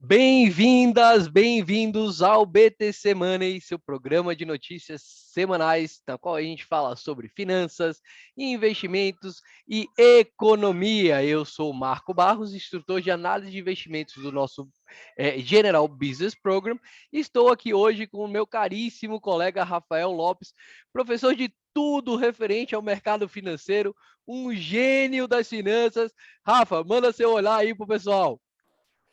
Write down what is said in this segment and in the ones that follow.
Bem-vindas, bem-vindos ao BTC Money, seu programa de notícias semanais, na qual a gente fala sobre finanças, investimentos e economia. Eu sou o Marco Barros, instrutor de análise de investimentos do nosso General Business Program, e estou aqui hoje com o meu caríssimo colega Rafael Lopes, professor de tudo referente ao mercado financeiro, um gênio das finanças. Rafa, manda seu olhar aí pro pessoal.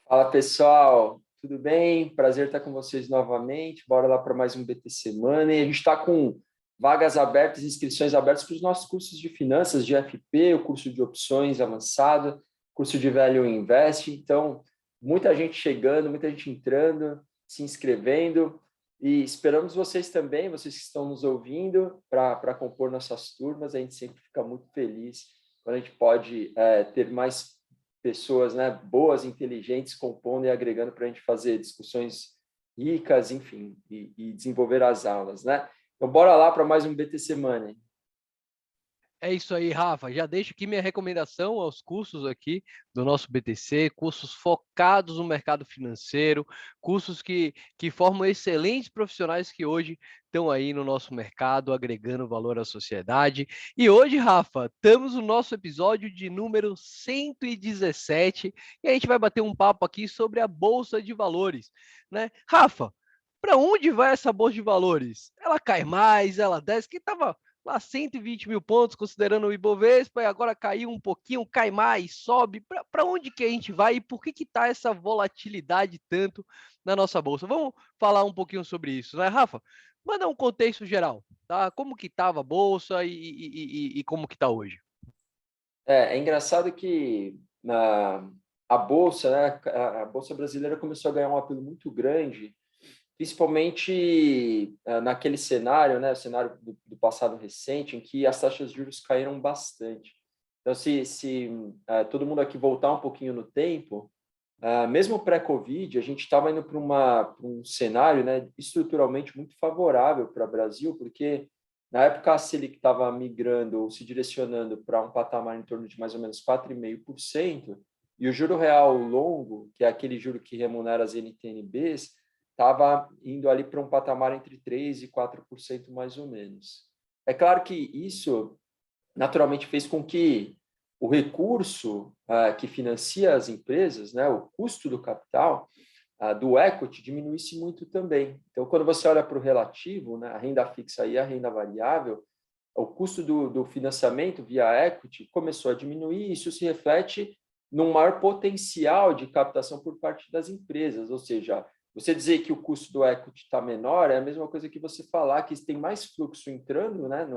Fala pessoal, tudo bem? Prazer estar com vocês novamente. Bora lá para mais um BTC Money. A gente está com vagas abertas, inscrições abertas para os nossos cursos de finanças, de FP, o curso de opções avançado, curso de Value Invest. Então, muita gente chegando, muita gente entrando, se inscrevendo. E esperamos vocês também, vocês que estão nos ouvindo, para compor nossas turmas. A gente sempre fica muito feliz quando a gente pode ter mais pessoas, né, boas, inteligentes, compondo e agregando para a gente fazer discussões ricas, enfim, e desenvolver as aulas, né? Então, bora lá para mais um BTC Money. É isso aí, Rafa. Já deixo aqui minha recomendação aos cursos aqui do nosso BTC, cursos focados no mercado financeiro, cursos que formam excelentes profissionais que hoje estão aí no nosso mercado, agregando valor à sociedade. E hoje, Rafa, estamos no nosso episódio de número 117 e a gente vai bater um papo aqui sobre a Bolsa de Valores, né? Rafa, para onde vai essa Bolsa de Valores? Ela cai mais, ela desce? Que estava lá 120 mil pontos, considerando o Ibovespa, e agora caiu um pouquinho, cai mais, sobe. Para onde que a gente vai e por que está essa volatilidade tanto na nossa bolsa? Vamos falar um pouquinho sobre isso, né, Rafa? Manda um contexto geral, tá? Como que estava a bolsa e como que está hoje? É engraçado que a Bolsa, né, a Bolsa brasileira começou a ganhar um apelo muito grande, principalmente naquele cenário, né, o cenário do passado recente, em que as taxas de juros caíram bastante. Então, se todo mundo aqui voltar um pouquinho no tempo, mesmo pré-Covid, a gente estava indo para um cenário, né, estruturalmente muito favorável para o Brasil, porque na época a Selic estava migrando ou se direcionando para um patamar em torno de mais ou menos 4,5%, e o juro real longo, que é aquele juro que remunera as NTN-Bs, estava indo ali para um patamar entre 3% e 4% mais ou menos. É claro que isso naturalmente fez com que o recurso que financia as empresas, né, o custo do capital, do equity, diminuísse muito também. Então, quando você olha para o relativo, né, a renda fixa e a renda variável, o custo do financiamento via equity começou a diminuir, e isso se reflete num maior potencial de captação por parte das empresas, ou seja, você dizer que o custo do equity está menor é a mesma coisa que você falar que tem mais fluxo entrando, né,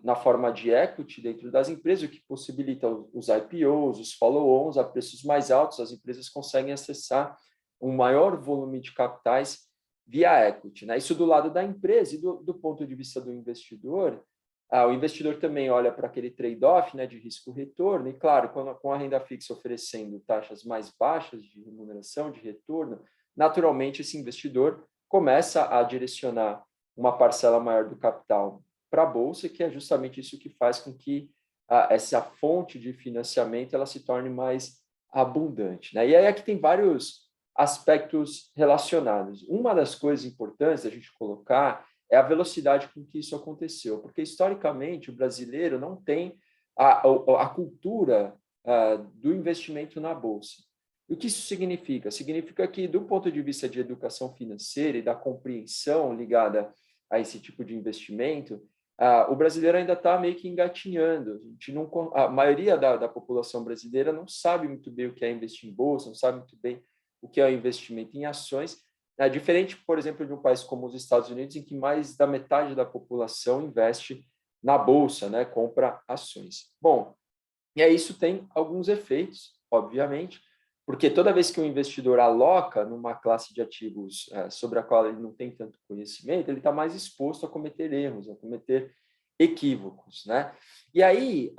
na forma de equity dentro das empresas, o que possibilita os IPOs, os follow-ons a preços mais altos, as empresas conseguem acessar um maior volume de capitais via equity, né? Isso do lado da empresa e do ponto de vista do investidor, o investidor também olha para aquele trade-off, né, de risco-retorno, e claro, com a renda fixa oferecendo taxas mais baixas de remuneração, de retorno, naturalmente esse investidor começa a direcionar uma parcela maior do capital para a Bolsa, que é justamente isso que faz com que essa fonte de financiamento ela se torne mais abundante, né? E aí aqui tem vários aspectos relacionados. Uma das coisas importantes a gente colocar é a velocidade com que isso aconteceu, porque historicamente o brasileiro não tem a cultura do investimento na Bolsa. E o que isso significa? Significa que, do ponto de vista de educação financeira e da compreensão ligada a esse tipo de investimento, o brasileiro ainda está meio que engatinhando. A maioria da população brasileira não sabe muito bem o que é investir em bolsa, não sabe muito bem o que é o investimento em ações. É diferente, por exemplo, de um país como os Estados Unidos, em que mais da metade da população investe na bolsa, né, compra ações. Bom, e aí isso tem alguns efeitos, obviamente, porque toda vez que o investidor aloca numa classe de ativos sobre a qual ele não tem tanto conhecimento, ele está mais exposto a cometer erros, a cometer equívocos, né? E aí,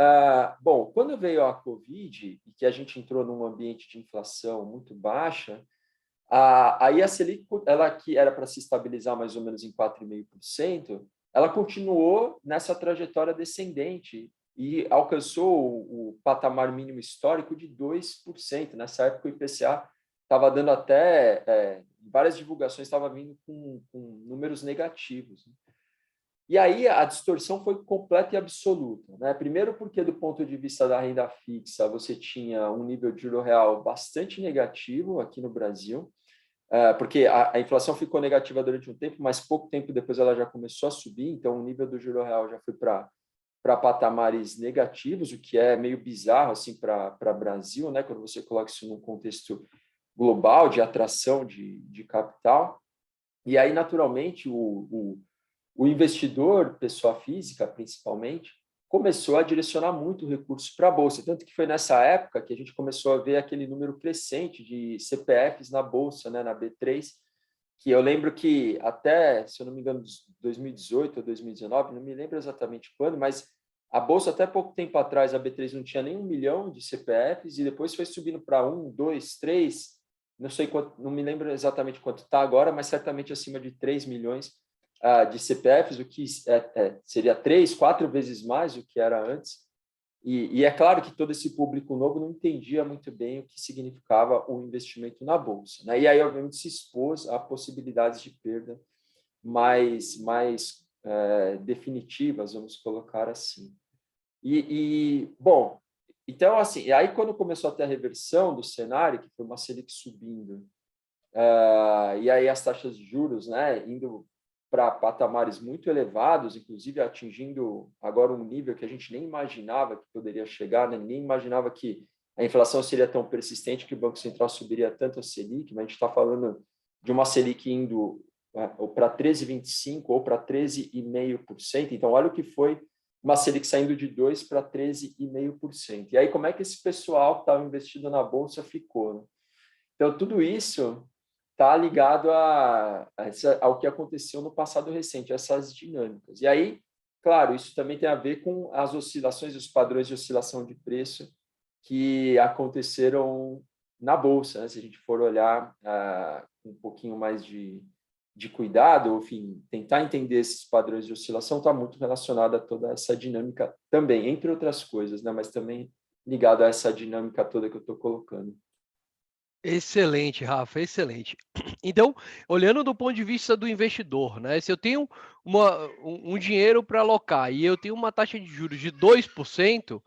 bom, quando veio a Covid e que a gente entrou num ambiente de inflação muito baixa, aí a Selic, ela que era para se estabilizar mais ou menos em 4,5%, ela continuou nessa trajetória descendente e alcançou o patamar mínimo histórico de 2%. Nessa época, o IPCA estava dando até, várias divulgações estava vindo com números negativos, né? E aí a distorção foi completa e absoluta, né? Primeiro porque, do ponto de vista da renda fixa, você tinha um nível de juro real bastante negativo aqui no Brasil, porque a inflação ficou negativa durante um tempo, mas pouco tempo depois ela já começou a subir, então o nível do juro real já foi para patamares negativos, o que é meio bizarro assim para o Brasil, né? Quando você coloca isso num contexto global de atração de capital. E aí, naturalmente, o investidor, pessoa física principalmente, começou a direcionar muito recursos para a Bolsa. Tanto que foi nessa época que a gente começou a ver aquele número crescente de CPFs na Bolsa, né, na B3, que eu lembro que até, se eu não me engano, 2018 ou 2019, não me lembro exatamente quando, mas a Bolsa, até pouco tempo atrás, a B3 não tinha nem 1 milhão de CPFs, e depois foi subindo para 1, 2, 3, não sei quanto, não me lembro exatamente quanto está agora, mas certamente acima de 3 milhões de CPFs, o que seria 3, 4 vezes mais do que era antes. E é claro que todo esse público novo não entendia muito bem o que significava o investimento na Bolsa, né? E aí, obviamente, se expôs a possibilidades de perda mais definitivas, vamos colocar assim. Bom, então, assim, e aí quando começou a ter a reversão do cenário, que foi uma Selic subindo, e aí as taxas de juros, né, indo para patamares muito elevados, inclusive atingindo agora um nível que a gente nem imaginava que poderia chegar, né? Nem imaginava que a inflação seria tão persistente, que o Banco Central subiria tanto a Selic, mas a gente está falando de uma Selic indo para 13,25% ou para 13,5%. Então, olha o que foi uma Selic saindo de 2% para 13,5%. E aí, como é que esse pessoal que estava investido na Bolsa ficou, né? Então, tudo isso está ligado ao que aconteceu no passado recente, essas dinâmicas. E aí, claro, isso também tem a ver com as oscilações e os padrões de oscilação de preço que aconteceram na Bolsa, né? Se a gente for olhar com um pouquinho mais de cuidado, enfim, tentar entender esses padrões de oscilação, está muito relacionado a toda essa dinâmica também, entre outras coisas, né? Mas também ligado a essa dinâmica toda que eu estou colocando. Excelente, Rafa, excelente. Então, olhando do ponto de vista do investidor, né? Se eu tenho um dinheiro para alocar e eu tenho uma taxa de juros de 2%,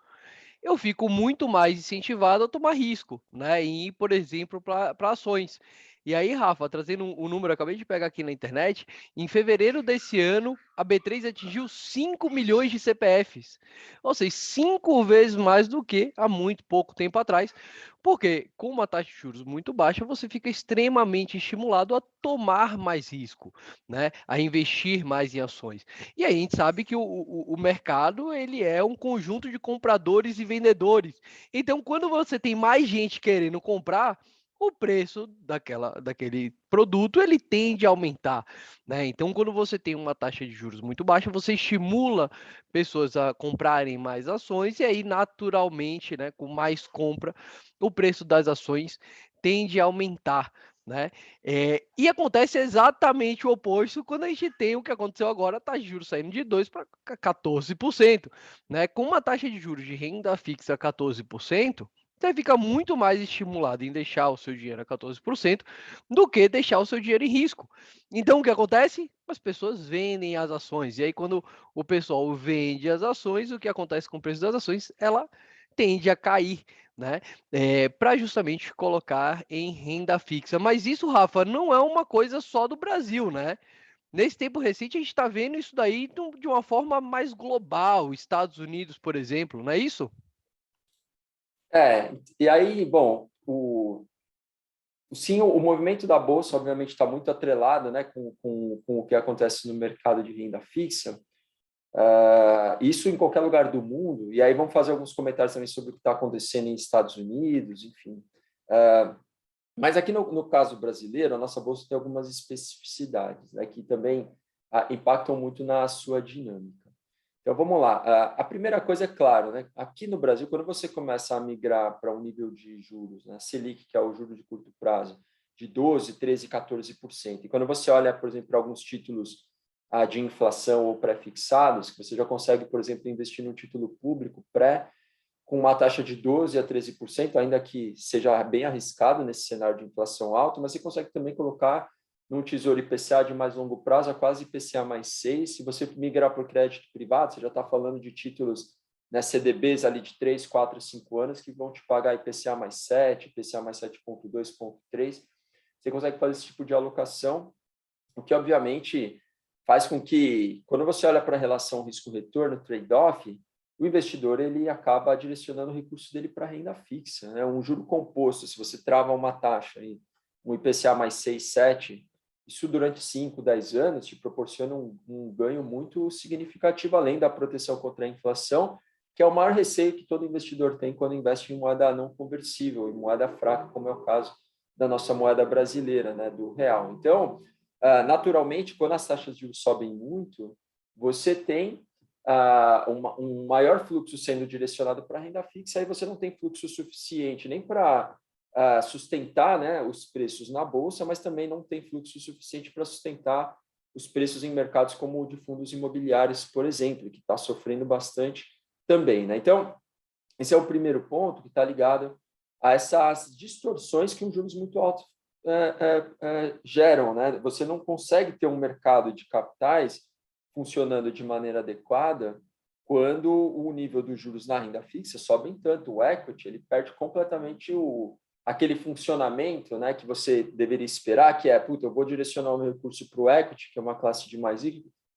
eu fico muito mais incentivado a tomar risco, né? E ir, por exemplo, para ações. E aí, Rafa, trazendo um número, acabei de pegar aqui na internet, em fevereiro desse ano, a B3 atingiu 5 milhões de CPFs. Ou seja, 5 vezes mais do que há muito pouco tempo atrás. Porque com uma taxa de juros muito baixa, você fica extremamente estimulado a tomar mais risco, né? A investir mais em ações. E aí a gente sabe que o mercado ele é um conjunto de compradores e vendedores. Então, quando você tem mais gente querendo comprar, o preço daquele produto ele tende a aumentar, né? Então, quando você tem uma taxa de juros muito baixa, você estimula pessoas a comprarem mais ações e aí, naturalmente, né, com mais compra, o preço das ações tende a aumentar, né? E acontece exatamente o oposto quando a gente tem o que aconteceu agora, a taxa de juros saindo de 2% para 14%, né? Com uma taxa de juros de renda fixa 14%, você fica muito mais estimulado em deixar o seu dinheiro a 14% do que deixar o seu dinheiro em risco. Então, o que acontece? As pessoas vendem as ações. E aí, quando o pessoal vende as ações, o que acontece com o preço das ações? Ela tende a cair, né? Para justamente colocar em renda fixa. Mas isso, Rafa, não é uma coisa só do Brasil, né? Nesse tempo recente, a gente está vendo isso daí de uma forma mais global, Estados Unidos, por exemplo, não é isso? E aí, bom, sim, o movimento da Bolsa, obviamente, está muito atrelado, né, com o que acontece no mercado de renda fixa, isso em qualquer lugar do mundo, e aí vamos fazer alguns comentários também sobre o que está acontecendo em Estados Unidos, enfim. Mas aqui no caso brasileiro, a nossa Bolsa tem algumas especificidades, né, que também impactam muito na sua dinâmica. Então, vamos lá. A primeira coisa é claro, né? Aqui no Brasil, quando você começa a migrar para um nível de juros, né? Selic, que é o juro de curto prazo, de 12%, 13%, 14%. E quando você olha, por exemplo, para alguns títulos de inflação ou pré-fixados, que você já consegue, por exemplo, investir num título público pré com uma taxa de 12% a 13%, ainda que seja bem arriscado nesse cenário de inflação alta, mas você consegue também colocar num tesouro IPCA de mais longo prazo a quase IPCA mais 6. Se você migrar para o crédito privado, você já está falando de títulos, né, CDBs ali de 3, 4, 5 anos que vão te pagar IPCA mais 7, IPCA mais 7,2, 7,3. Você consegue fazer esse tipo de alocação, o que obviamente faz com que, quando você olha para a relação risco-retorno, trade-off, o investidor ele acaba direcionando o recurso dele para a renda fixa, né? Um juro composto, se você trava uma taxa, aí, um IPCA mais 6, 7, isso durante 5, 10 anos te proporciona um ganho muito significativo, além da proteção contra a inflação, que é o maior receio que todo investidor tem quando investe em moeda não conversível, em moeda fraca, como é o caso da nossa moeda brasileira, né, do real. Então, naturalmente, quando as taxas de juros sobem muito, você tem um maior fluxo sendo direcionado para a renda fixa, aí você não tem fluxo suficiente nem para sustentar, né, os preços na bolsa, mas também não tem fluxo suficiente para sustentar os preços em mercados como o de fundos imobiliários, por exemplo, que está sofrendo bastante também, né? Então, esse é o primeiro ponto que está ligado a essas distorções que os juros muito altos geram, né? Você não consegue ter um mercado de capitais funcionando de maneira adequada quando o nível dos juros na renda fixa sobe tanto. O equity ele perde completamente aquele funcionamento, né, que você deveria esperar, que é, eu vou direcionar o meu recurso para o equity, que é uma classe de mais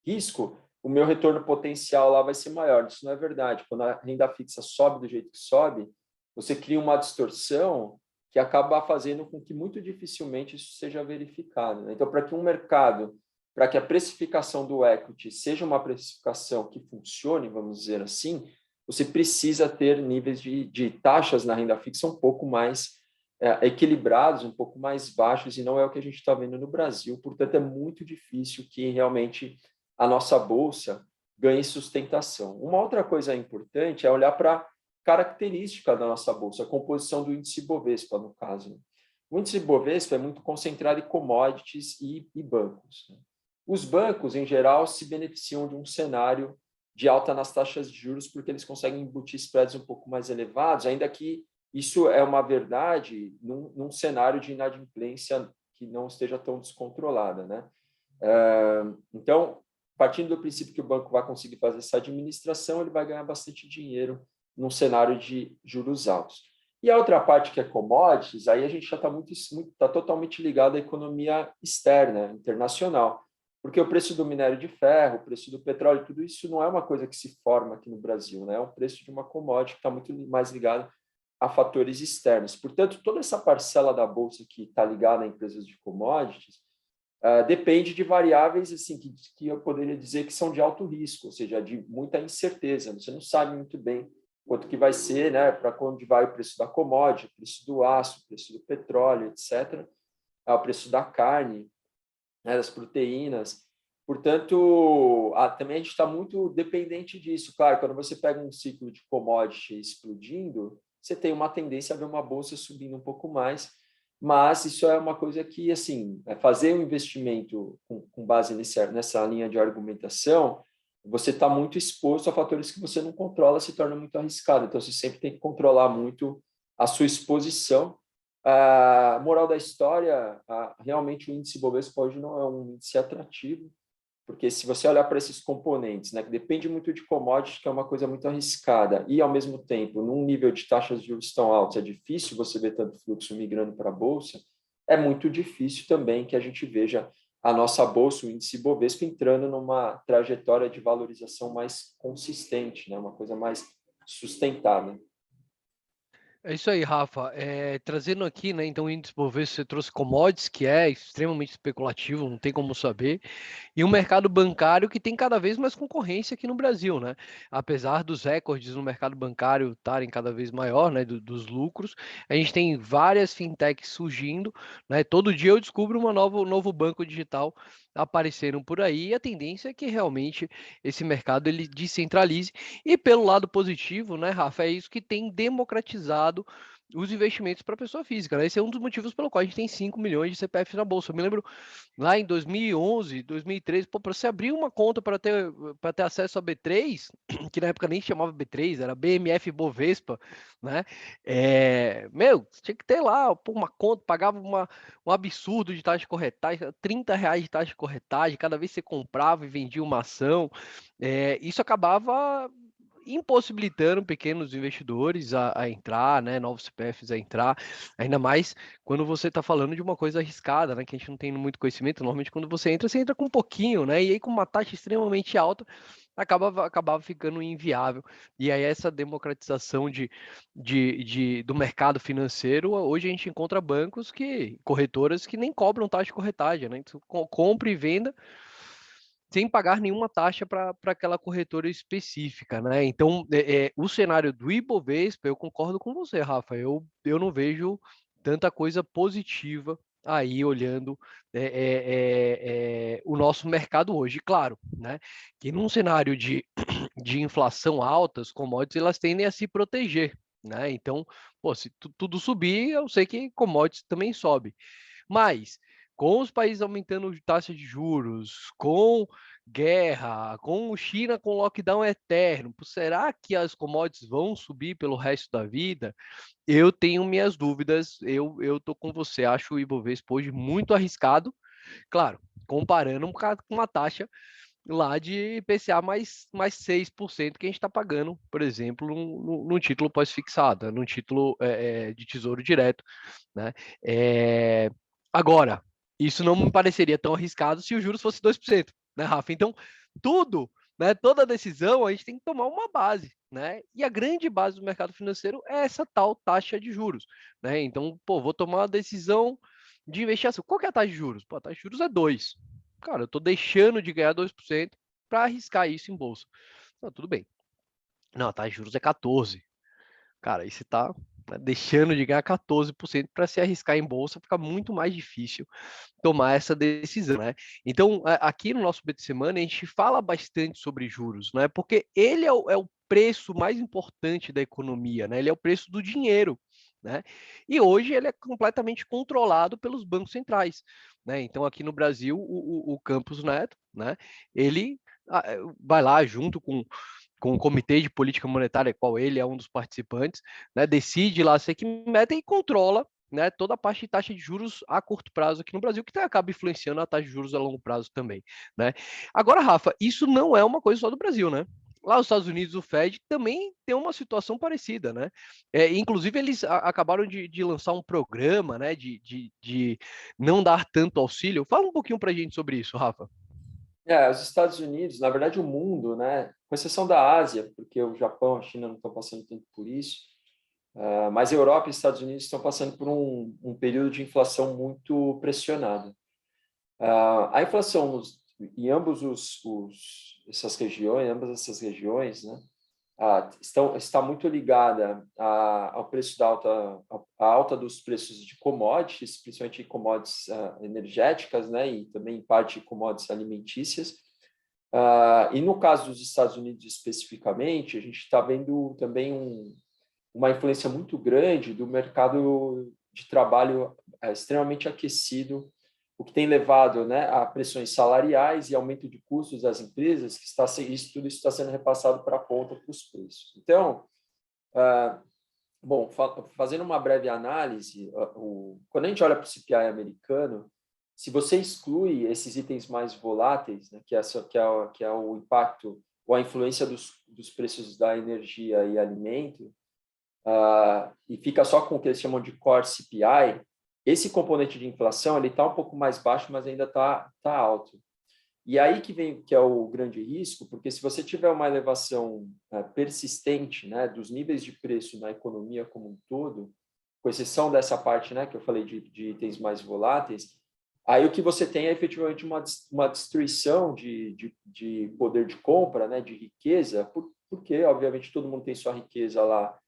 risco, o meu retorno potencial lá vai ser maior. Isso não é verdade. Quando a renda fixa sobe do jeito que sobe, você cria uma distorção que acaba fazendo com que muito dificilmente isso seja verificado, né? Então, para que um mercado, para que a precificação do equity seja uma precificação que funcione, vamos dizer assim, você precisa ter níveis de taxas na renda fixa um pouco mais equilibrados, um pouco mais baixos, e não é o que a gente está vendo no Brasil. Portanto, é muito difícil que realmente a nossa bolsa ganhe sustentação. Uma outra coisa importante é olhar para a característica da nossa bolsa, a composição do índice Bovespa, no caso. O índice Bovespa é muito concentrado em commodities e bancos. Os bancos, em geral, se beneficiam de um cenário de alta nas taxas de juros porque eles conseguem embutir spreads um pouco mais elevados, ainda que isso é uma verdade num cenário de inadimplência que não esteja tão descontrolada, né? Então, partindo do princípio que o banco vai conseguir fazer essa administração, ele vai ganhar bastante dinheiro num cenário de juros altos. E a outra parte que é commodities, aí a gente já está totalmente ligado à economia externa, internacional, porque o preço do minério de ferro, o preço do petróleo, tudo isso não é uma coisa que se forma aqui no Brasil, né? É um preço de uma commodity que está muito mais ligado a fatores externos. Portanto, toda essa parcela da bolsa que está ligada a empresas de commodities depende de variáveis assim que eu poderia dizer que são de alto risco, ou seja, de muita incerteza. Você não sabe muito bem quanto que vai ser, né, para onde vai o preço da commodity, o preço do aço, o preço do petróleo, etc., o preço da carne, né, das proteínas. Portanto, também a gente está muito dependente disso. Claro, quando você pega um ciclo de commodity explodindo, você tem uma tendência a ver uma bolsa subindo um pouco mais, mas isso é uma coisa que, assim, fazer um investimento com base nessa linha de argumentação, você está muito exposto a fatores que você não controla, se torna muito arriscado. Então, você sempre tem que controlar muito a sua exposição. A moral da história, realmente o índice Bovespa hoje não é um índice atrativo, porque se você olhar para esses componentes, né, que depende muito de commodities, que é uma coisa muito arriscada, e ao mesmo tempo, num nível de taxas de juros tão altos, é difícil você ver tanto fluxo migrando para a bolsa, é muito difícil também que a gente veja a nossa bolsa, o índice Bovespa, entrando numa trajetória de valorização mais consistente, né, uma coisa mais sustentável. É isso aí, Rafa. Trazendo aqui, né, então o índice Bovespa, você trouxe commodities, que é extremamente especulativo, não tem como saber, e um mercado bancário que tem cada vez mais concorrência aqui no Brasil, né? Apesar dos recordes no mercado bancário estarem cada vez maior, né, dos lucros, a gente tem várias fintechs surgindo, né? Todo dia eu descubro um novo banco digital aparecendo por aí, e a tendência é que realmente esse mercado ele descentralize. E pelo lado positivo, né, Rafa, é isso que tem democratizado os investimentos para a pessoa física, né? Esse é um dos motivos pelo qual a gente tem 5 milhões de CPFs na bolsa. Eu me lembro lá em 2011, 2013, para você abrir uma conta para ter acesso a B3, que na época nem chamava B3, era BMF Bovespa, né? Você tinha que ter lá uma conta, pagava um absurdo de taxa de corretagem, R$ 30 de taxa de corretagem, cada vez que você comprava e vendia uma ação. Isso acabava impossibilitando pequenos investidores a entrar, né, novos CPFs a entrar, ainda mais quando você está falando de uma coisa arriscada, né, que a gente não tem muito conhecimento. Normalmente quando você entra com um pouquinho, né, e aí com uma taxa extremamente alta, acabava ficando inviável. E aí essa democratização do mercado financeiro, hoje a gente encontra bancos corretoras que nem cobram taxa de corretagem, né, então, compra e venda sem pagar nenhuma taxa para aquela corretora específica, né? Então, o cenário do Ibovespa, eu concordo com você, Rafa. Eu não vejo tanta coisa positiva aí olhando o nosso mercado hoje. Claro, né? Que num cenário de inflação alta, as commodities elas tendem a se proteger, né? Então, pô, se tudo subir, eu sei que commodities também sobe. Mas com os países aumentando taxa de juros, com guerra, com China com lockdown eterno, será que as commodities vão subir pelo resto da vida? Eu tenho minhas dúvidas. Eu tô com você. Acho o Ibovespa hoje muito arriscado. Claro, comparando com uma taxa lá de IPCA mais 6% que a gente está pagando, por exemplo, num título pós-fixado, num título de tesouro direto, né? É, Agora, isso não me pareceria tão arriscado se os juros fosse 2%, né, Rafa? Então, tudo, né, toda decisão a gente tem que tomar uma base, né? E a grande base do mercado financeiro é essa tal taxa de juros, né? Então, vou tomar uma decisão de investir assim. Qual que é a taxa de juros? A taxa de juros é 2. Cara, eu estou deixando de ganhar 2% para arriscar isso em bolsa. Não, tudo bem. Não, a taxa de juros é 14. Cara, aí você está deixando de ganhar 14% para se arriscar em bolsa, fica muito mais difícil tomar essa decisão, né? Então, aqui no nosso BTC Money, a gente fala bastante sobre juros, né? Porque ele é o preço mais importante da economia, né? Ele é o preço do dinheiro, né? E hoje ele é completamente controlado pelos bancos centrais, né? Então, aqui no Brasil, o Campos Neto, né? Ele vai lá junto com o Comitê de Política Monetária, qual ele é um dos participantes, né, decide lá ser que meta e controla, né, toda a parte de taxa de juros a curto prazo aqui no Brasil, que acaba influenciando a taxa de juros a longo prazo também, né? Agora, Rafa, isso não é uma coisa só do Brasil, né? Lá nos Estados Unidos, o Fed também tem uma situação parecida, né? Inclusive, eles acabaram de lançar um programa, né, de não dar tanto auxílio. Fala um pouquinho para a gente sobre isso, Rafa. Os Estados Unidos, na verdade, o mundo, né, com exceção da Ásia, porque o Japão, a China não estão passando tanto por isso, mas a Europa e os Estados Unidos estão passando por um período de inflação muito pressionado. A inflação em ambas essas regiões, né, está muito ligada ao preço à alta dos preços de commodities, principalmente commodities energéticas, né, e também em parte commodities alimentícias. E no caso dos Estados Unidos especificamente, a gente está vendo também uma influência muito grande do mercado de trabalho extremamente aquecido, o que tem levado, né, a pressões salariais e aumento de custos das empresas, que tudo isso está sendo repassado para a ponta para os preços. Então, fazendo uma breve análise, quando a gente olha para o CPI americano, se você exclui esses itens mais voláteis, né, que é o impacto ou a influência dos preços da energia e alimento, e fica só com o que eles chamam de Core CPI, esse componente de inflação ele está um pouco mais baixo, mas ainda está alto. E aí que é o grande risco, porque se você tiver uma elevação persistente, né, dos níveis de preço na economia como um todo, com exceção dessa parte, né, que eu falei de itens mais voláteis, aí o que você tem é efetivamente uma destruição de poder de compra, né, de riqueza, porque, obviamente, todo mundo tem sua riqueza lá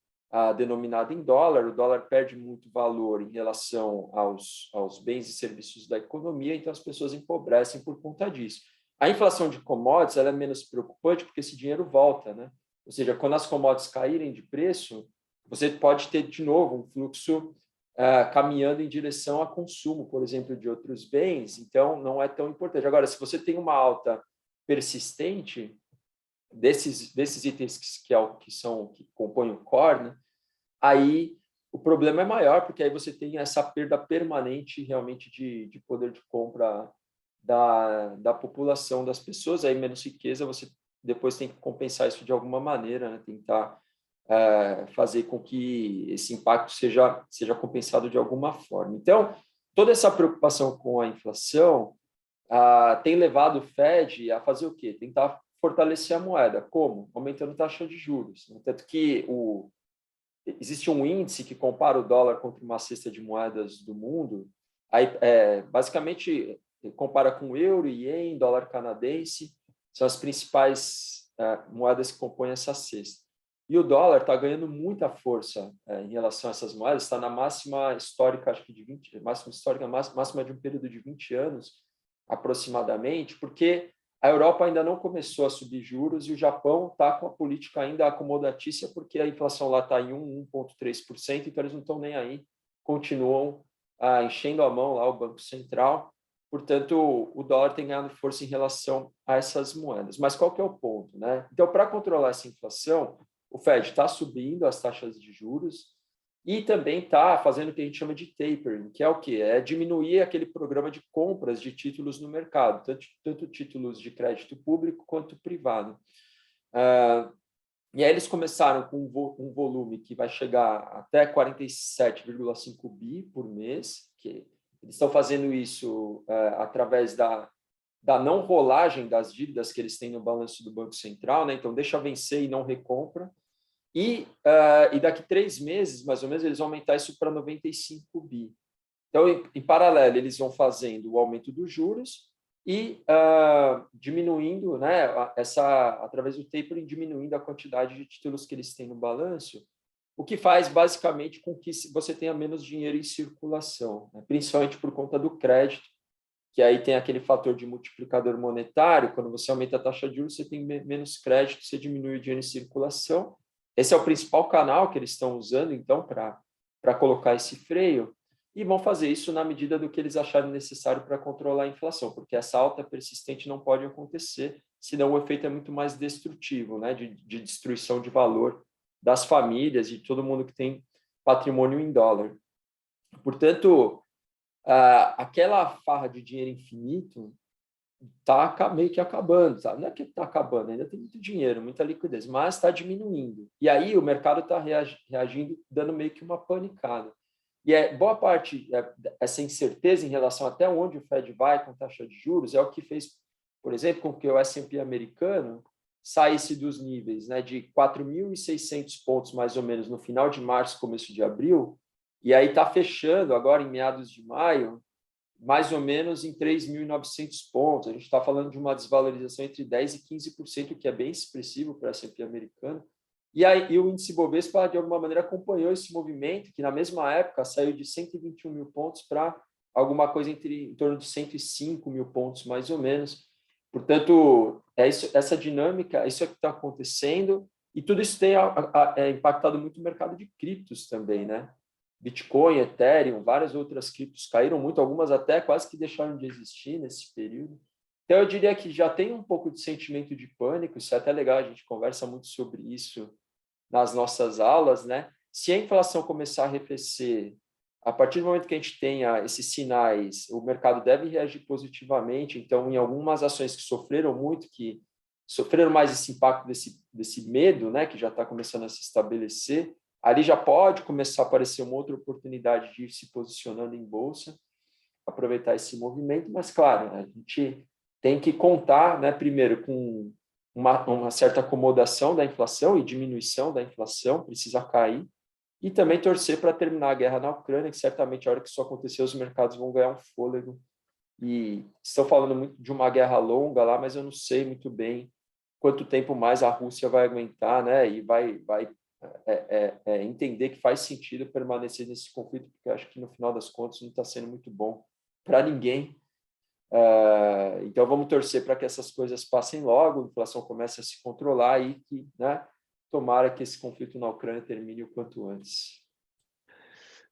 denominada em dólar, o dólar perde muito valor em relação aos bens e serviços da economia, então as pessoas empobrecem por conta disso. A inflação de commodities ela é menos preocupante porque esse dinheiro volta, né? Ou seja, quando as commodities caírem de preço, você pode ter, de novo, um fluxo caminhando em direção a consumo, por exemplo, de outros bens, então não é tão importante. Agora, se você tem uma alta persistente desses itens que compõem o core, né, aí o problema é maior, porque aí você tem essa perda permanente realmente de poder de compra da população, das pessoas, aí menos riqueza, você depois tem que compensar isso de alguma maneira, né? Tentar fazer com que esse impacto seja compensado de alguma forma. Então, toda essa preocupação com a inflação tem levado o Fed a fazer o quê? Tentar fortalecer a moeda. Como? Aumentando a taxa de juros. Tanto que existe um índice que compara o dólar contra uma cesta de moedas do mundo, aí, basicamente compara com o euro, ien, dólar canadense, são as principais moedas que compõem essa cesta. E o dólar está ganhando muita força em relação a essas moedas, está na máxima histórica, acho que de 20, máxima de um período de 20 anos, aproximadamente, porque a Europa ainda não começou a subir juros e o Japão está com a política ainda acomodatícia, porque a inflação lá está em 1,3%, então eles não estão nem aí, continuam enchendo a mão lá o Banco Central. Portanto, o dólar tem ganhado força em relação a essas moedas. Mas qual que é o ponto, né? Então, para controlar essa inflação, o Fed está subindo as taxas de juros e também está fazendo o que a gente chama de tapering, que é o quê? É diminuir aquele programa de compras de títulos no mercado, tanto títulos de crédito público quanto privado. E aí eles começaram com um volume que vai chegar até 47,5 bi por mês, que eles estão fazendo isso através da não rolagem das dívidas que eles têm no balanço do Banco Central, né? Então deixa vencer e não recompra. E daqui 3 meses, mais ou menos, eles vão aumentar isso para 95 bi. Então, em paralelo, eles vão fazendo o aumento dos juros e diminuindo, né, através do tapering, diminuindo a quantidade de títulos que eles têm no balanço, o que faz basicamente com que você tenha menos dinheiro em circulação, né, principalmente por conta do crédito, que aí tem aquele fator de multiplicador monetário. Quando você aumenta a taxa de juros, você tem menos crédito, você diminui o dinheiro em circulação. Esse é o principal canal que eles estão usando, então, para colocar esse freio, e vão fazer isso na medida do que eles acharem necessário para controlar a inflação, porque essa alta persistente não pode acontecer, senão o efeito é muito mais destrutivo, né, de destruição de valor das famílias e de todo mundo que tem patrimônio em dólar. Portanto, aquela farra de dinheiro infinito está meio que acabando, sabe? Não é que está acabando, ainda tem muito dinheiro, muita liquidez, mas está diminuindo. E aí o mercado está reagindo, dando meio que uma panicada. E boa parte essa incerteza em relação até onde o Fed vai com taxa de juros é o que fez, por exemplo, com que o S&P americano saísse dos níveis, né, de 4.600 pontos, mais ou menos, no final de março, começo de abril, e aí está fechando agora em meados de maio, mais ou menos em 3.900 pontos. A gente está falando de uma desvalorização entre 10% e 15%, que é bem expressivo para o S&P americano. E o índice Bovespa, de alguma maneira, acompanhou esse movimento, que na mesma época saiu de 121 mil pontos para alguma coisa em torno de 105 mil pontos, mais ou menos. Portanto, essa dinâmica, isso é que está acontecendo, e tudo isso tem impactado muito o mercado de criptos também, né? Bitcoin, Ethereum, várias outras criptos caíram muito, algumas até quase que deixaram de existir nesse período. Então, eu diria que já tem um pouco de sentimento de pânico, isso é até legal, a gente conversa muito sobre isso nas nossas aulas, né? Se a inflação começar a arrefecer, a partir do momento que a gente tenha esses sinais, o mercado deve reagir positivamente. Então, em algumas ações que sofreram muito, que sofreram mais esse impacto desse medo, né, que já está começando a se estabelecer, ali já pode começar a aparecer uma outra oportunidade de ir se posicionando em bolsa, aproveitar esse movimento, mas, claro, a gente tem que contar, né, primeiro, com uma certa acomodação da inflação e diminuição da inflação, precisa cair, e também torcer para terminar a guerra na Ucrânia, que certamente a hora que isso acontecer, os mercados vão ganhar um fôlego. E estão falando muito de uma guerra longa lá, mas eu não sei muito bem quanto tempo mais a Rússia vai aguentar, né, e vai entender que faz sentido permanecer nesse conflito, porque eu acho que no final das contas não está sendo muito bom para ninguém. Então vamos torcer para que essas coisas passem logo, a inflação comece a se controlar e que, né, tomara que esse conflito na Ucrânia termine o quanto antes.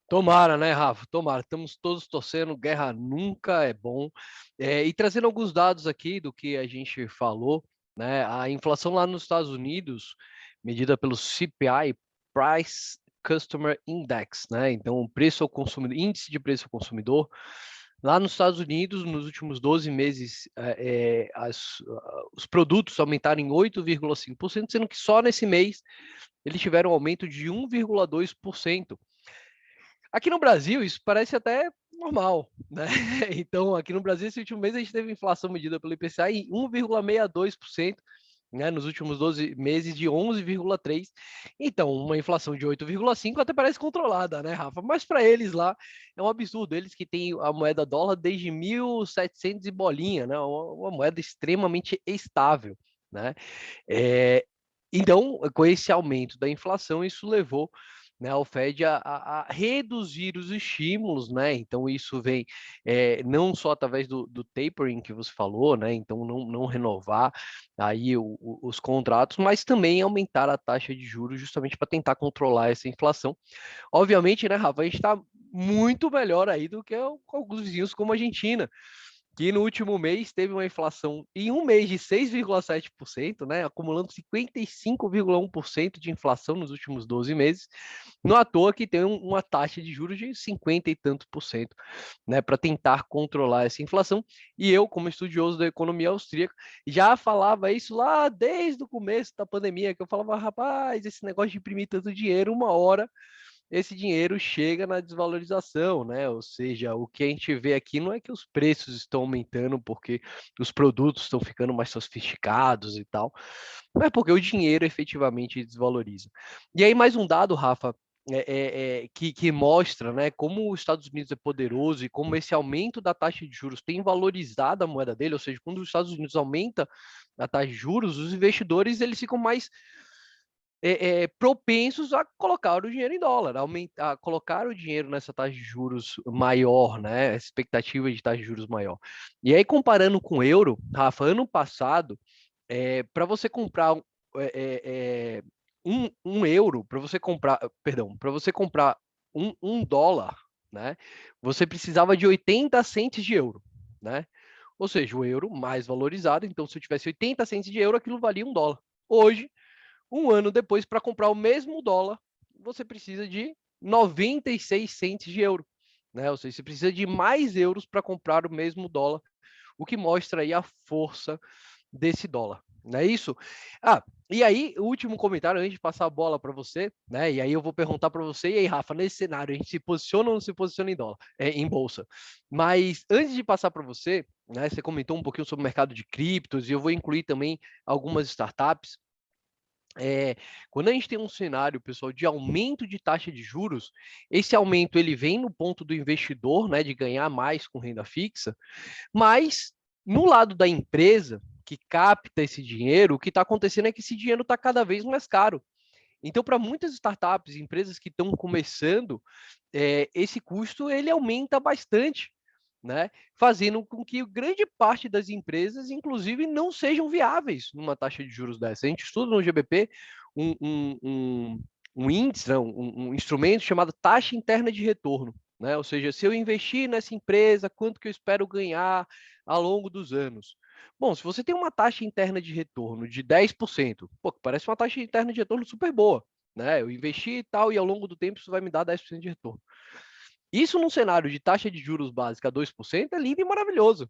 Tomara, né, Rafa? Tomara. Estamos todos torcendo, guerra nunca é bom. E trazendo alguns dados aqui do que a gente falou, né? A inflação lá nos Estados Unidos, medida pelo CPI, Price Customer Index, né? Então, o preço ao consumidor, índice de preço ao consumidor, lá nos Estados Unidos, nos últimos 12 meses, os produtos aumentaram em 8,5%, sendo que só nesse mês eles tiveram um aumento de 1,2%. Aqui no Brasil, isso parece até normal, né? Então, aqui no Brasil, esse último mês, a gente teve inflação medida pelo IPCA em 1,62%, né? Nos últimos 12 meses, de 11,3%. Então, uma inflação de 8,5% até parece controlada, né, Rafa? Mas para eles lá, é um absurdo. Eles que têm a moeda dólar desde 1.700 e bolinha, né? Uma moeda extremamente estável, né? Então, com esse aumento da inflação, isso levou, né, o Fed a reduzir os estímulos, né? Então isso vem não só através do tapering que você falou, né? Então não renovar aí os contratos, mas também aumentar a taxa de juros justamente para tentar controlar essa inflação. Obviamente, né, Rafa, a gente está muito melhor aí do que alguns vizinhos como a Argentina, que no último mês teve uma inflação em um mês de 6,7%, né, acumulando 55,1% de inflação nos últimos 12 meses. Não à toa que tem uma taxa de juros de 50 e tantos por cento, né, para tentar controlar essa inflação. E eu, como estudioso da economia austríaca, já falava isso lá desde o começo da pandemia, que eu falava, rapaz, esse negócio de imprimir tanto dinheiro, uma hora esse dinheiro chega na desvalorização, né? Ou seja, o que a gente vê aqui não é que os preços estão aumentando porque os produtos estão ficando mais sofisticados e tal, mas porque o dinheiro efetivamente desvaloriza. E aí, mais um dado, Rafa, que mostra, né, como os Estados Unidos é poderoso e como esse aumento da taxa de juros tem valorizado a moeda dele, ou seja, quando os Estados Unidos aumenta a taxa de juros, os investidores eles ficam mais propensos a colocar o dinheiro em dólar, a colocar o dinheiro nessa taxa de juros maior, né? Expectativa de taxa de juros maior. E aí, comparando com o euro, Rafa, ano passado, para você comprar um euro, para você comprar, perdão, para você comprar um dólar, né? Você precisava de 80 centes de euro, né? Ou seja, o euro mais valorizado. Então, se eu tivesse 80 centes de euro, aquilo valia um dólar. Hoje, um ano depois, para comprar o mesmo dólar, você precisa de 96 centes de euro, né? Ou seja, você precisa de mais euros para comprar o mesmo dólar, o que mostra aí a força desse dólar. Não é isso? E aí, o último comentário, antes de passar a bola para você, né? E aí eu vou perguntar para você, e aí, Rafa, nesse cenário, a gente se posiciona ou não se posiciona em dólar, em bolsa? Mas antes de passar para você, né? Você comentou um pouquinho sobre o mercado de criptos, e eu vou incluir também algumas startups. Quando a gente tem um cenário, pessoal, de aumento de taxa de juros, esse aumento ele vem no ponto do investidor, né, de ganhar mais com renda fixa, mas no lado da empresa que capta esse dinheiro, o que está acontecendo é que esse dinheiro está cada vez mais caro. Então, para muitas startups, empresas que estão começando, esse custo ele aumenta bastante, né? Fazendo com que grande parte das empresas, inclusive, não sejam viáveis numa taxa de juros dessa. A gente estuda no GBP um índice, não, um instrumento chamado taxa interna de retorno, né? Ou seja, se eu investir nessa empresa, quanto que eu espero ganhar ao longo dos anos? Bom, se você tem uma taxa interna de retorno de 10%, pô, parece uma taxa interna de retorno super boa, né? Eu investi e tal, e ao longo do tempo isso vai me dar 10% de retorno. Isso num cenário de taxa de juros básica 2% é lindo e maravilhoso.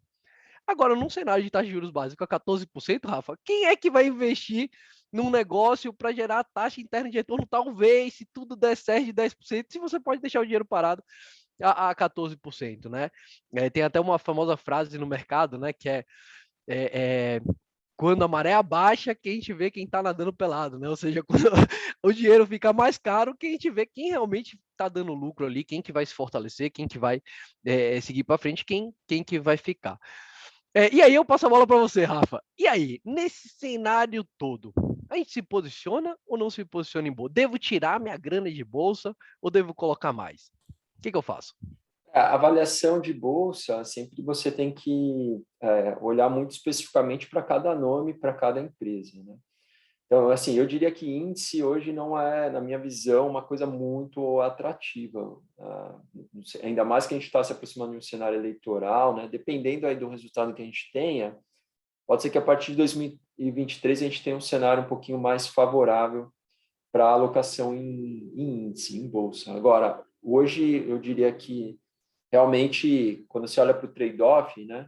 Agora, num cenário de taxa de juros básica 14%, Rafa, quem é que vai investir num negócio para gerar taxa interna de retorno? Talvez, se tudo der certo, de 10%, se você pode deixar o dinheiro parado a 14%, né? Tem até uma famosa frase no mercado, né, que é quando a maré abaixa, que a gente vê quem está nadando pelado, né? Ou seja, quando o dinheiro fica mais caro, que a gente vê quem realmente está dando lucro ali, quem que vai se fortalecer, quem que vai seguir para frente, quem que vai ficar. E aí eu passo a bola para você, Rafa. E aí, nesse cenário todo, a gente se posiciona ou não se posiciona em bolsa? Devo tirar minha grana de bolsa ou devo colocar mais? O que eu faço? A avaliação de bolsa, sempre você tem que olhar muito especificamente para cada nome, para cada empresa, né? Então, assim, eu diria que índice hoje não é, na minha visão, uma coisa muito atrativa. Ainda mais que a gente está se aproximando de um cenário eleitoral, né? Dependendo aí do resultado que a gente tenha, pode ser que a partir de 2023 a gente tenha um cenário um pouquinho mais favorável para alocação em índice, em bolsa. Agora, hoje eu diria que realmente, quando você olha para o trade-off, né?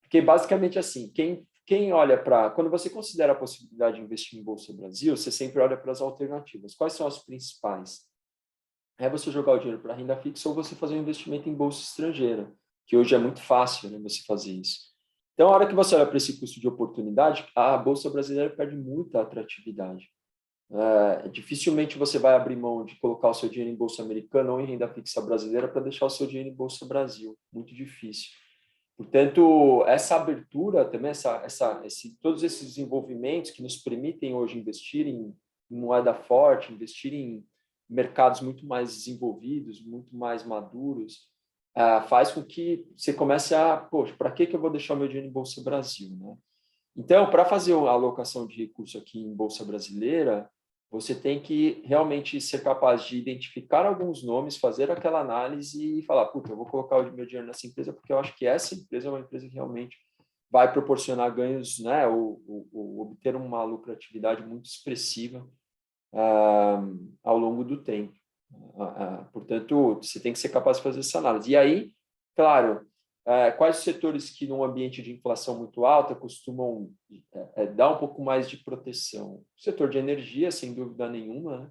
Porque basicamente assim, quem olha para. Quando você considera a possibilidade de investir em Bolsa Brasil, você sempre olha para as alternativas. Quais são as principais? É você jogar o dinheiro para renda fixa ou você fazer um investimento em bolsa estrangeira, que hoje é muito fácil, né, você fazer isso. Então, a hora que você olha para esse custo de oportunidade, a Bolsa Brasileira perde muita atratividade. Dificilmente você vai abrir mão de colocar o seu dinheiro em Bolsa Americana ou em renda fixa brasileira para deixar o seu dinheiro em Bolsa Brasil. Muito difícil. Portanto, essa abertura também, todos esses desenvolvimentos que nos permitem hoje investir em moeda forte, investir em mercados muito mais desenvolvidos, muito mais maduros, faz com que você comece poxa, para que eu vou deixar meu dinheiro em Bolsa Brasil, né? Então, para fazer a alocação de recurso aqui em Bolsa Brasileira, você tem que realmente ser capaz de identificar alguns nomes, fazer aquela análise e falar, puta, eu vou colocar o meu dinheiro nessa empresa porque eu acho que essa empresa é uma empresa que realmente vai proporcionar ganhos, né, ou obter uma lucratividade muito expressiva ao longo do tempo. Portanto, você tem que ser capaz de fazer essa análise. E aí, claro, quais os setores que, num ambiente de inflação muito alta, costumam dar um pouco mais de proteção? O setor de energia, sem dúvida nenhuma, né?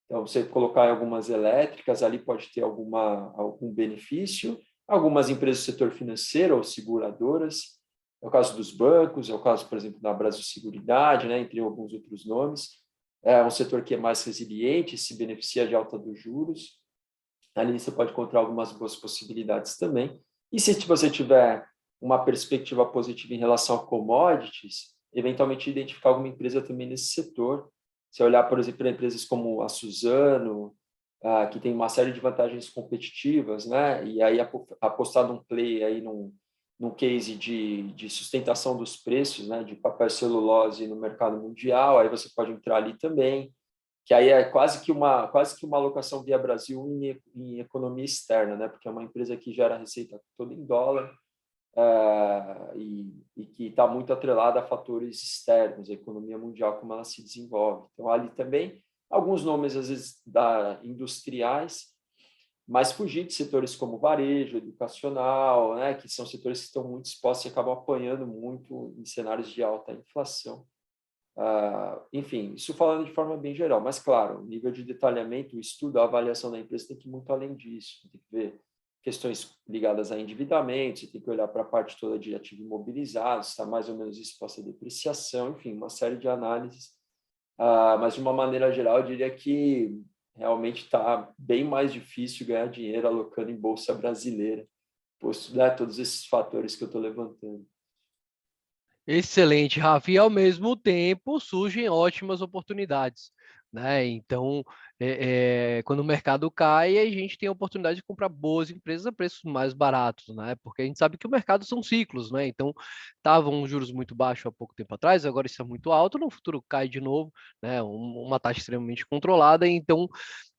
Então, você colocar em algumas elétricas, ali pode ter algum benefício. Algumas empresas do setor financeiro ou seguradoras, é o caso dos bancos, é o caso, por exemplo, da Brasil Seguridade, né, entre alguns outros nomes. É um setor que é mais resiliente, se beneficia de alta dos juros. Ali você pode encontrar algumas boas possibilidades também. E se você tiver uma perspectiva positiva em relação a commodities, eventualmente identificar alguma empresa também nesse setor. Se olhar, por exemplo, para empresas como a Suzano, que tem uma série de vantagens competitivas, né? E aí apostar num play aí num case de sustentação dos preços, né? De papel celulose no mercado mundial, aí você pode entrar ali também, que aí é quase que uma alocação via Brasil em economia externa, né? Porque é uma empresa que gera receita toda em dólar, e que está muito atrelada a fatores externos, a economia mundial, como ela se desenvolve. Então, ali também, alguns nomes, às vezes, industriais, mas fugir de setores como varejo, educacional, né, que são setores que estão muito expostos e acabam apanhando muito em cenários de alta inflação. Enfim, isso falando de forma bem geral, mas claro, o nível de detalhamento, o estudo, a avaliação da empresa tem que ir muito além disso, tem que ver questões ligadas a endividamento, você tem que olhar para a parte toda de ativo imobilizado, se está mais ou menos exposto à depreciação, enfim, uma série de análises, mas de uma maneira geral eu diria que realmente está bem mais difícil ganhar dinheiro alocando em bolsa brasileira, posto, né, todos esses fatores que eu estou levantando. Excelente, Rafa. E ao mesmo tempo surgem ótimas oportunidades, né? Então, quando o mercado cai, a gente tem a oportunidade de comprar boas empresas a preços mais baratos, né? Porque a gente sabe que o mercado são ciclos, né? Então, estavam juros muito baixos há pouco tempo atrás, agora está muito alto, no futuro cai de novo, né? Uma taxa extremamente controlada, então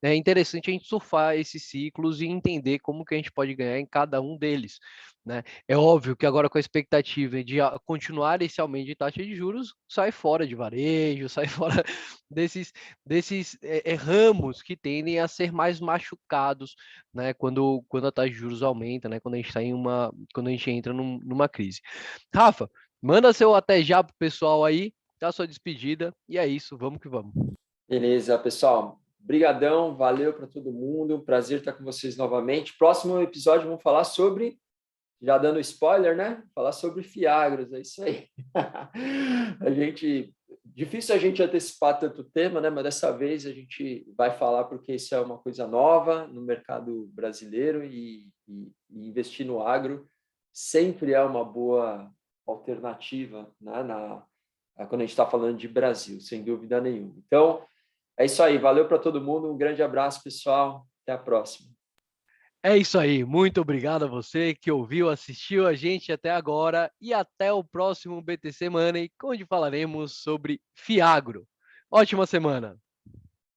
é interessante a gente surfar esses ciclos e entender como que a gente pode ganhar em cada um deles, né? É óbvio que agora com a expectativa de continuar esse aumento de taxa de juros, sai fora de varejo, sai fora desses ramos que tendem a ser mais machucados, né? Quando a taxa de juros aumenta, né? Quando a gente está quando a gente entra numa crise. Rafa, manda seu até já pro pessoal aí, dá sua despedida e é isso, vamos que vamos. Beleza, pessoal. Brigadão, valeu para todo mundo. Prazer estar com vocês novamente. Próximo episódio vamos falar sobre, já dando spoiler, né? Falar sobre Fiagros, é isso aí. Difícil a gente antecipar tanto tema, né? Mas dessa vez a gente vai falar porque isso é uma coisa nova no mercado brasileiro e investir no agro sempre é uma boa alternativa, né? Quando a gente está falando de Brasil, sem dúvida nenhuma. Então, é isso aí. Valeu para todo mundo. Um grande abraço, pessoal. Até a próxima. É isso aí. Muito obrigado a você que ouviu, assistiu a gente até agora e até o próximo BTC Money, onde falaremos sobre Fiagro. Ótima semana!